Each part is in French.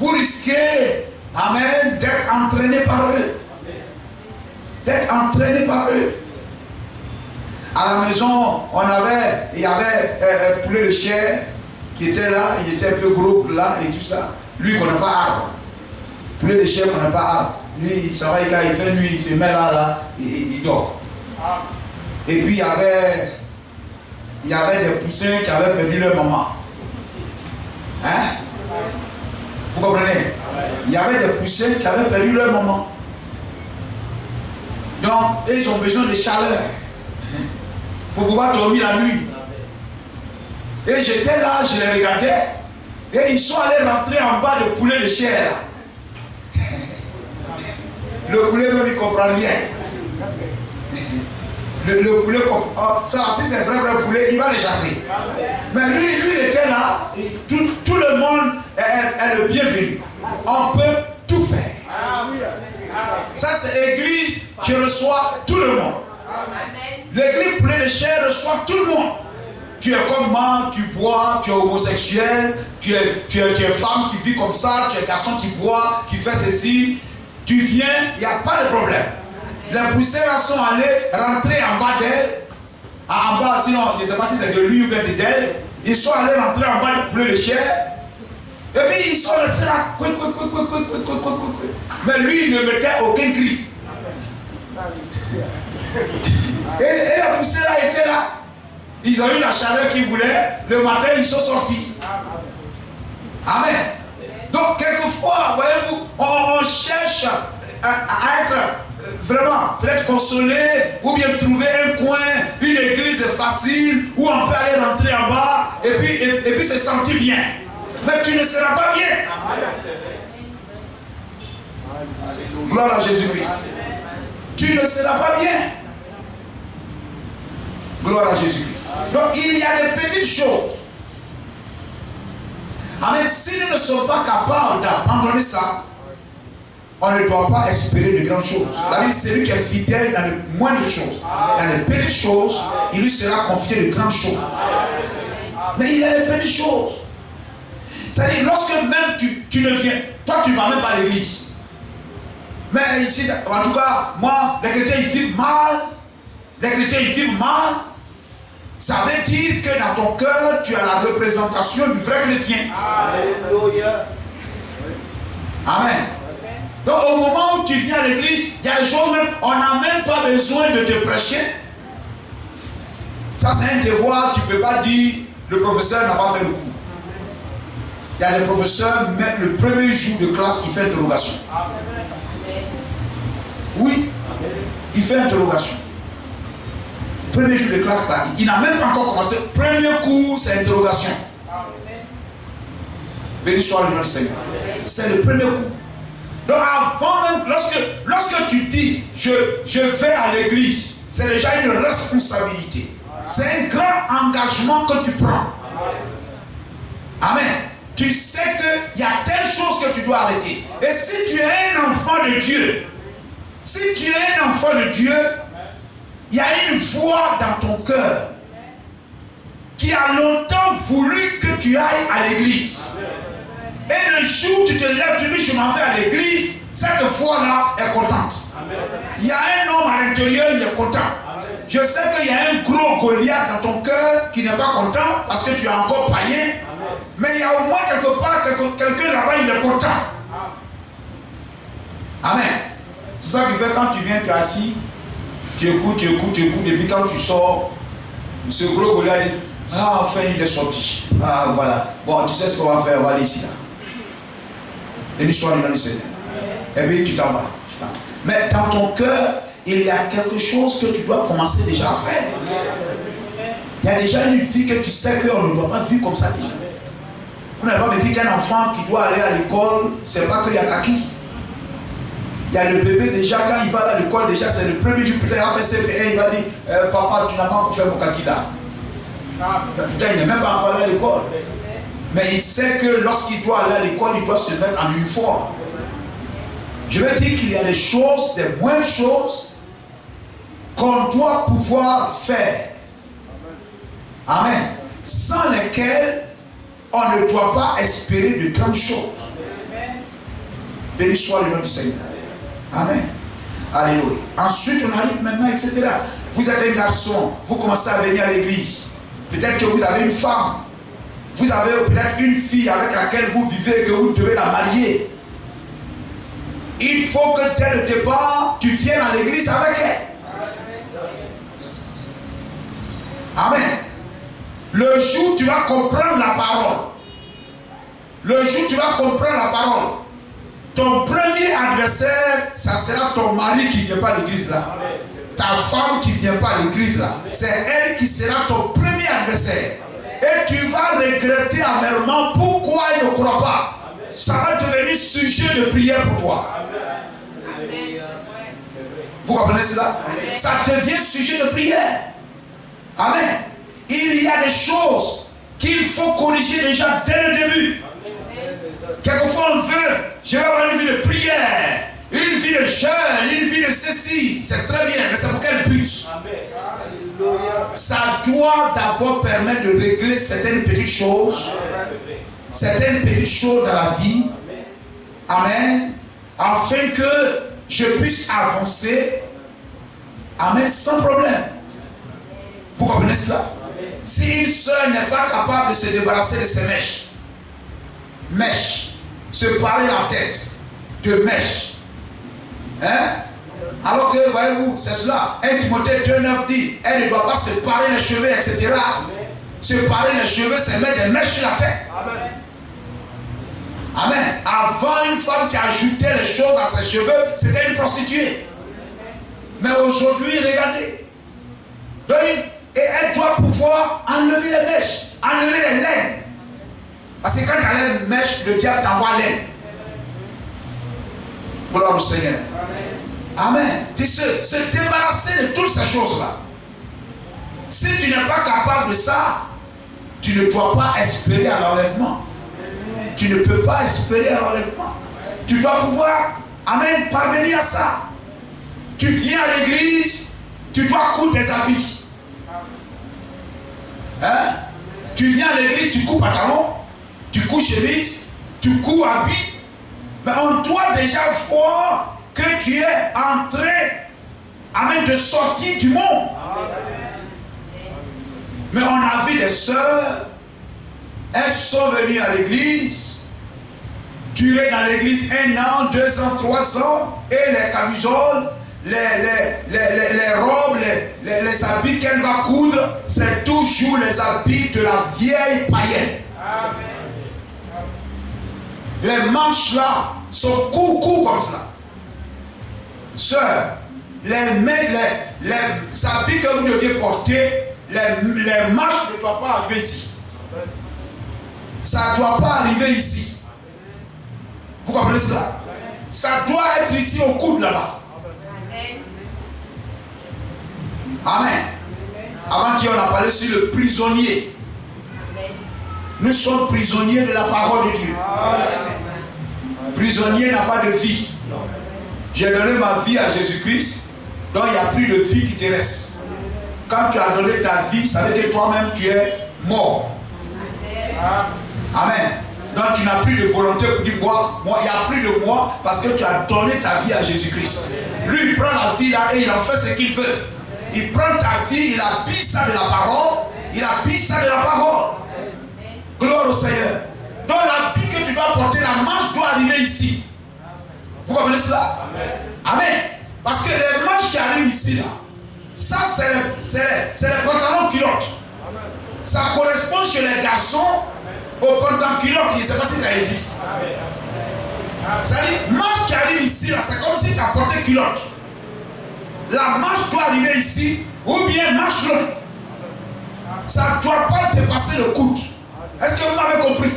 vous risquez, amen, d'être entraîné par eux. D'être entraîné par eux. À la maison, il y avait un poulet de chair qui était là, il était un peu gros là et tout ça. Lui, il ne connaît pas arbre. Poulet de chair, il ne connaît pas arbre. Lui, il travaille quand il fait nuit, il se met là, il dort. Et puis, il y avait des poussins qui avaient perdu leur maman. Hein? Vous comprenez? Il y avait des poussins qui avaient perdu leur maman. Donc, ils ont besoin de chaleur pour pouvoir dormir la nuit. Et j'étais là, je les regardais. Et ils sont allés rentrer en bas de poulet de chair. Le poulet même, il ne comprend rien. Le poulet, ça, si c'est vrai poulet, il va les chasser. Mais lui, il était là. Et tout le monde est le bienvenu. On peut tout faire. Ça, c'est l'église qui reçoit tout le monde. L'église poulet de chair reçoit tout le monde. Tu es comme moi, tu bois, tu es homosexuel, tu es femme qui vit comme ça, tu es garçon qui boit, qui fait ceci. Tu viens, il n'y a pas de problème. Les poussières sont allés rentrer en bas d'elle. En bas, sinon, je ne sais pas si c'est de lui ou bien d'elle. Ils sont allés rentrer en bas du poulet de chair. Et puis ils sont restés là. Mais lui, il ne mettait aucun cri. Et la poussière là était là. Ils ont eu la chaleur qu'ils voulaient. Le matin, ils sont sortis. Amen. Donc, quelquefois, voyez-vous, on cherche à être vraiment peut-être consolé ou bien trouver un coin, une église facile où on peut aller rentrer en bas et puis se sentir bien. Mais tu ne seras pas bien. Gloire à Jésus-Christ. Tu ne seras pas bien. Gloire à Jésus-Christ. Donc il y a des petites choses. Amen. Si nous ne sommes pas capables d'abandonner ça, on ne doit pas espérer de grandes choses. La Bible, c'est lui qui est fidèle dans les moindres choses. Dans les petites choses, il lui sera confié de grandes choses. Mais il y a des petites choses. C'est-à-dire, lorsque même tu ne viens, toi tu ne vas même pas à l'église. Mais ici, en tout cas, moi, les chrétiens ils vivent mal. Les chrétiens ils vivent mal. Ça veut dire que dans ton cœur, tu as la représentation du vrai chrétien. Alléluia. Amen. Donc au moment où tu viens à l'église, il y a des choses même, on n'a même pas besoin de te prêcher. Ça c'est un devoir, tu ne peux pas dire, le professeur n'a pas fait le cours. Il y a des professeurs, même le premier jour de classe, il fait interrogation. Oui, il fait interrogation. Premier jour de classe, il n'a même pas encore commencé. Premier cours, c'est interrogation. Béni soit le nom du Seigneur. C'est le premier cours. Donc avant même, lorsque tu dis je vais à l'église, c'est déjà une responsabilité. C'est un grand engagement que tu prends. Amen. Tu sais qu'il y a telle chose que tu dois arrêter. Et si tu es un enfant de Dieu, il y a une voix dans ton cœur qui a longtemps voulu que tu ailles à l'église. Et le jour où tu te lèves, tu dis je m'en vais à l'église, cette voix-là est contente. Il y a un homme à l'intérieur, il est content. Je sais qu'il y a un gros Goliath dans ton cœur qui n'est pas content parce que tu es encore païen. Mais il y a au moins quelque part quelqu'un là-bas, il est content. Amen. C'est ça qui fait quand tu viens, tu es assis, tu écoutes, et puis quand tu sors, ce gros Goliath dit enfin il est sorti. Ah voilà. Bon, tu sais ce qu'on va faire, on va aller ici là. Et nous soyons dans le Seigneur. Et puis tu t'en vas. Mais dans ton cœur, il y a quelque chose que tu dois commencer déjà à faire. Il y a déjà une vie que tu sais qu'on ne doit pas vivre comme ça déjà. Vous n'avez pas dit qu'un enfant qui doit aller à l'école, c'est pas qu'il y a kaki. Il y a le bébé déjà, quand il va à l'école, déjà c'est le premier du peut-être après CP1, il va dire papa, tu n'as pas encore fait mon kaki là. Putain, il n'est même pas encore allé à l'école. Mais il sait que lorsqu'il doit aller à l'école, il doit se mettre en uniforme. Je veux dire qu'il y a des choses, des moindres choses qu'on doit pouvoir faire. Amen. Sans lesquelles on ne doit pas espérer de grandes choses. Béni soit le nom du Seigneur. Amen. Alléluia. Ensuite, on arrive maintenant, etc. Vous êtes un garçon, vous commencez à venir à l'église. Peut-être que vous avez une femme. Vous avez peut-être une fille avec laquelle vous vivez et que vous devez la marier. Il faut que dès le départ, tu viennes à l'église avec elle. Amen. Le jour où tu vas comprendre la parole, le jour où tu vas comprendre la parole, ton premier adversaire, ça sera ton mari qui ne vient pas à l'église là. Ta femme qui ne vient pas à l'église là. C'est elle qui sera ton premier adversaire. Et tu vas regretter amèrement pourquoi il ne croit pas. Ça va devenir sujet de prière pour toi. Vous comprenez cela? Ça devient sujet de prière. Amen. Il y a des choses qu'il faut corriger déjà dès le début. Quelquefois on veut, je vais avoir une vie de prière, une vie de jeûne, une vie de ceci. C'est très bien, mais c'est pour quel but? Ça doit d'abord permettre de régler certaines petites choses. Certaines petites choses dans la vie. Amen. Afin que je puisse avancer. Amen, sans problème. Vous comprenez cela? Si une soeur n'est pas capable de se débarrasser de ses mèches, se parer la tête de mèches, hein? Alors que, voyez-vous, c'est cela. 1 Timothée 2,9 dit, elle ne doit pas se parer les cheveux, etc. Se parer les cheveux, c'est mettre des mèches sur la tête. Amen. Avant, une femme qui ajoutait les choses à ses cheveux, c'était une prostituée. Mais aujourd'hui, regardez. Et elle doit pouvoir enlever les mèches, enlever les laines. Parce que quand tu enlèves une mèche, le diable t'envoie laine. Gloire au Seigneur. Amen. Tu se débarrasser de toutes ces choses-là. Si tu n'es pas capable de ça, tu ne dois pas espérer à l'enlèvement. Tu ne peux pas espérer à l'enlèvement. Tu dois pouvoir, amen, parvenir à ça. Tu viens à l'église, tu dois coudre des habits. Hein? Tu viens à l'église, tu couds pantalon, tu couds chemise, tu couds habit. Mais on doit déjà voir que tu es en train, amen, de sortir du monde. Mais on a vu des sœurs, elles sont venues à l'église, durées dans l'église 1 an, 2 ans, 3 ans, et les camisoles, les robes, les habits qu'elle va coudre, c'est toujours les habits de la vieille païenne. Les manches là sont courts comme ça. Sœurs, les habits que vous deviez porter, les manches ne doivent pas arriver ici. Ça ne doit pas arriver ici. Vous comprenez ça? Ça doit être ici au coude là-bas. Amen. Avant-hier, on a parlé sur le prisonnier. Nous sommes prisonniers de la parole de Dieu. Prisonnier n'a pas de vie. J'ai donné ma vie à Jésus-Christ, donc il n'y a plus de vie qui te reste. Quand tu as donné ta vie, ça veut dire que toi-même tu es mort. Amen. Donc tu n'as plus de volonté pour dire moi, il n'y a plus de moi parce que tu as donné ta vie à Jésus-Christ. Lui, il prend la vie là et il en fait ce qu'il veut. Il prend ta vie, il habille ça de la parole, il habille ça de la parole. Gloire au Seigneur. Donc l'habit que tu dois porter, la manche doit arriver ici. Vous comprenez cela? Amen. Parce que les manches qui arrivent ici là, ça c'est les pantalons culottes. Ça correspond chez les garçons aux pantalons culottes. Je ne sais pas si ça existe. C'est-à-dire, manche qui arrive ici là, c'est comme si tu as porté culotte. La manche doit arriver ici, ou bien manche longue. Ça ne doit pas dépasser le coude. Est-ce que vous m'avez compris?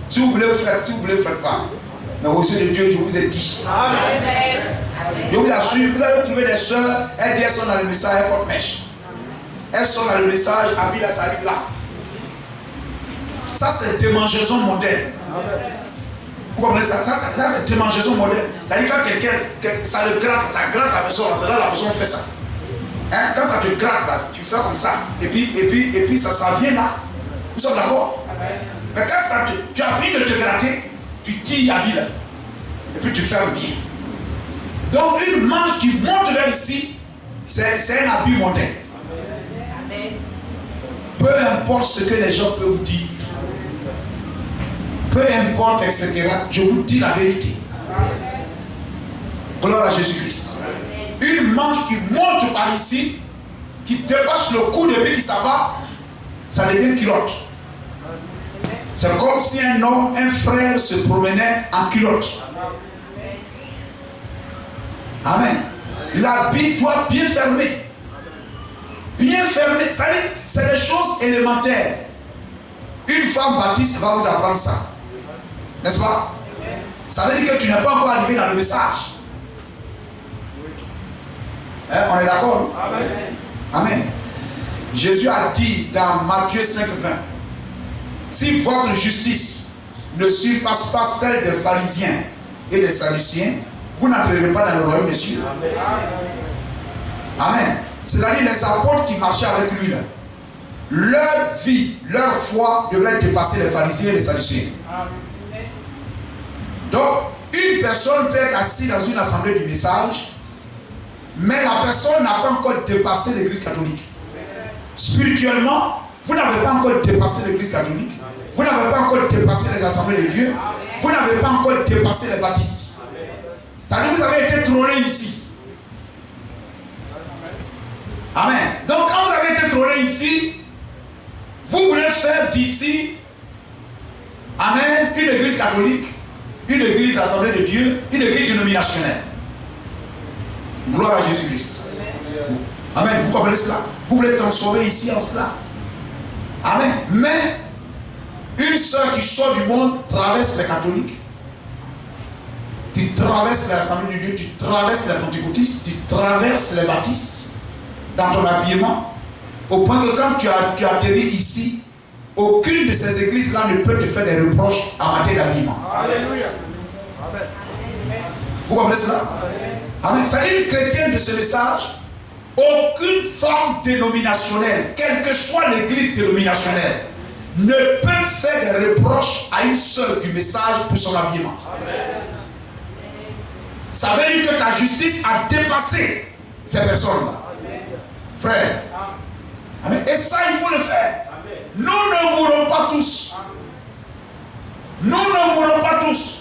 Si vous voulez vous faire, pas. Mais au Seigneur de Dieu, je vous ai dit. Amen. Je vous assure, vous allez trouver des soeurs, elles sont dans le message, elles portent mèche. Elles sont dans le message, habillent là, ça arrive là. Ça, c'est démangeaison moderne. Vous comprenez ça? Ça c'est démangeaison moderne. C'est-à-dire quand quelqu'un, ça le gratte, ça gratte la maison, c'est là la maison fait ça. Hein? Quand ça te gratte, là, tu fais comme ça. Et puis ça vient là. Nous sommes d'accord? Mais quand ça tu as fini de te gratter, tu tires la vie là. Et puis tu fermes bien. Donc une manche qui monte vers ici, c'est un habit mondain. Peu importe ce que les gens peuvent vous dire, peu importe, etc., je vous dis la vérité. Gloire à Jésus-Christ. Une manche qui monte par ici, qui dépasse le cou de lui qui ça va, ça devient culotte. C'est comme si un homme, un frère se promenait en culotte. Amen. L'habit doit bien fermer. Bien fermé. Vous savez, c'est des choses élémentaires. Une femme baptiste va vous apprendre ça. N'est-ce pas? Ça veut dire que tu n'es pas encore arrivé dans le message. Hein, on est d'accord? Amen. Amen. Jésus a dit dans Matthieu 5, 20, si votre justice ne surpasse pas celle des pharisiens et des sadduciens, vous n'entrerez pas dans le royaume des cieux. Amen. C'est-à-dire les apôtres qui marchaient avec lui, là, leur vie, leur foi devrait dépasser les pharisiens et les sadduciens. Donc, une personne peut être assise dans une assemblée du message, mais la personne n'a pas encore dépassé l'église catholique. Spirituellement, vous n'avez pas encore dépassé l'église catholique. Vous n'avez pas encore dépassé les assemblées de Dieu. Vous n'avez pas encore dépassé les baptistes. C'est-à-dire que vous avez été trôné ici. Amen. Donc quand vous avez été trôné ici, vous voulez faire d'ici, amen, une église catholique, une église assemblée de Dieu, une église dénominationnelle. Gloire à Jésus-Christ. Amen. Vous comprenez cela? Vous voulez transformer ici en cela. Amen. Mais une sœur qui sort du monde traverse les catholiques. Tu traverses l'assemblée de Dieu, tu traverses les pentecôtistes, tu traverses les baptistes dans ton habillement, au point que quand tu atterris ici, aucune de ces églises-là ne peut te faire des reproches en matière d'habillement. Alléluia. Amen. Vous comprenez cela? Amen. C'est une chrétienne de ce message. Aucune forme dénominationnelle, quelle que soit l'église dénominationnelle, ne peut faire des reproches à une sœur du message pour son habillement. Amen. Ça veut dire que ta justice a dépassé ces personnes-là. Frère. Amen. Et ça, il faut le faire. Amen. Nous ne mourrons pas tous. Nous ne mourrons pas tous.